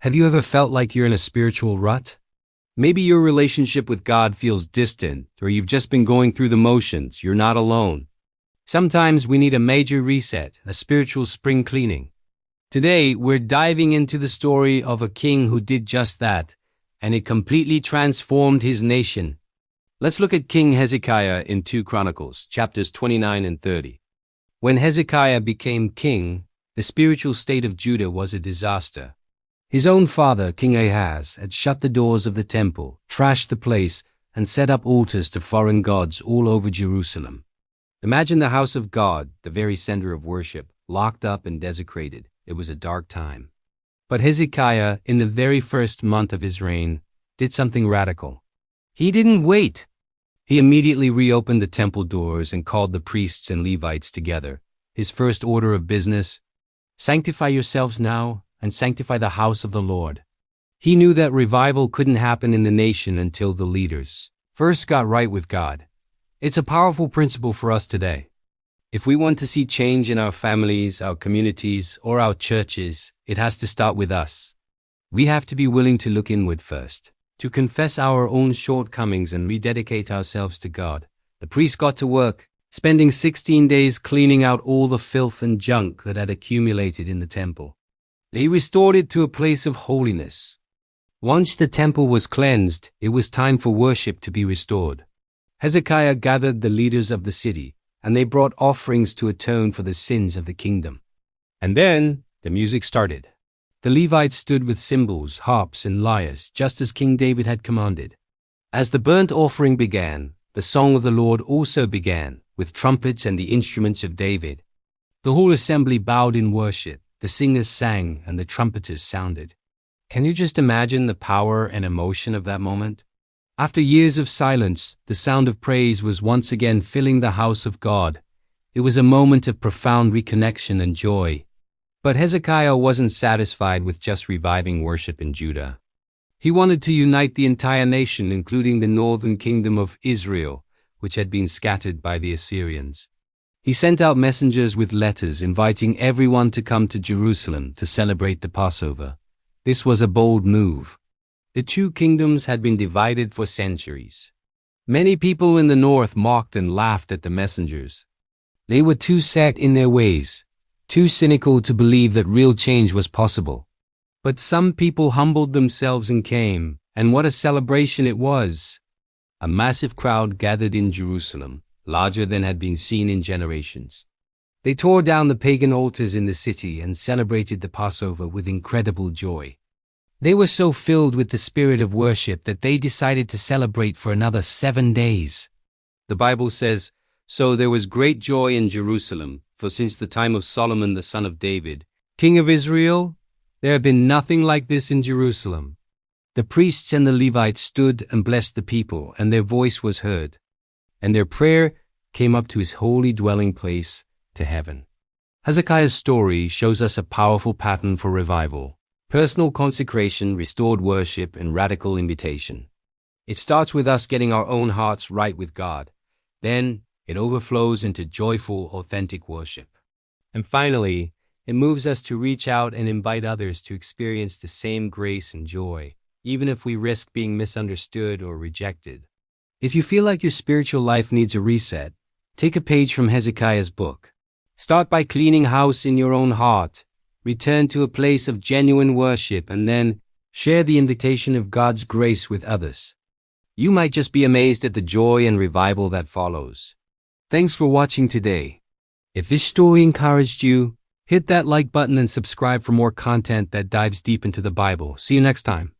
Have you ever felt like you're in a spiritual rut? Maybe your relationship with God feels distant, or you've just been going through the motions. You're not alone. Sometimes we need a major reset, a spiritual spring cleaning. Today, we're diving into the story of a king who did just that, and it completely transformed his nation. Let's look at King Hezekiah in 2 Chronicles, chapters 29 and 30. When Hezekiah became king, the spiritual state of Judah was a disaster. His own father, King Ahaz, had shut the doors of the temple, trashed the place, and set up altars to foreign gods all over Jerusalem. Imagine the house of God, the very center of worship, locked up and desecrated. It was a dark time. But Hezekiah, in the very first month of his reign, did something radical. He didn't wait. He immediately reopened the temple doors and called the priests and Levites together. His first order of business: sanctify yourselves now and sanctify the house of the Lord. He knew that revival couldn't happen in the nation until the leaders first got right with God. It's a powerful principle for us today. If we want to see change in our families, our communities, or our churches, it has to start with us. We have to be willing to look inward first, to confess our own shortcomings and rededicate ourselves to God. The priests got to work, spending 16 days cleaning out all the filth and junk that had accumulated in the temple. They restored it to a place of holiness. Once the temple was cleansed, it was time for worship to be restored. Hezekiah gathered the leaders of the city, and they brought offerings to atone for the sins of the kingdom. And then the music started. The Levites stood with cymbals, harps, and lyres, just as King David had commanded. As the burnt offering began, the song of the Lord also began, with trumpets and the instruments of David. The whole assembly bowed in worship. The singers sang and the trumpeters sounded. Can you just imagine the power and emotion of that moment? After years of silence, the sound of praise was once again filling the house of God. It was a moment of profound reconnection and joy. But Hezekiah wasn't satisfied with just reviving worship in Judah. He wanted to unite the entire nation, including the northern kingdom of Israel, which had been scattered by the Assyrians. He sent out messengers with letters inviting everyone to come to Jerusalem to celebrate the Passover. This was a bold move. The two kingdoms had been divided for centuries. Many people in the north mocked and laughed at the messengers. They were too set in their ways, too cynical to believe that real change was possible. But some people humbled themselves and came, and what a celebration it was! A massive crowd gathered in Jerusalem, larger than had been seen in generations. They tore down the pagan altars in the city and celebrated the Passover with incredible joy. They were so filled with the spirit of worship that they decided to celebrate for another 7 days. The Bible says, "So there was great joy in Jerusalem, for since the time of Solomon the son of David, king of Israel, there had been nothing like this in Jerusalem." The priests and the Levites stood and blessed the people, and their voice was heard. And their prayer came up to his holy dwelling place, to heaven. Hezekiah's story shows us a powerful pattern for revival: personal consecration, restored worship, and radical invitation. It starts with us getting our own hearts right with God. Then it overflows into joyful, authentic worship. And finally, it moves us to reach out and invite others to experience the same grace and joy, even if we risk being misunderstood or rejected. If you feel like your spiritual life needs a reset, take a page from Hezekiah's book. Start by cleaning house in your own heart. Return to a place of genuine worship, and then share the invitation of God's grace with others. You might just be amazed at the joy and revival that follows. Thanks for watching today. If this story encouraged you, hit that like button and subscribe for more content that dives deep into the Bible. See you next time.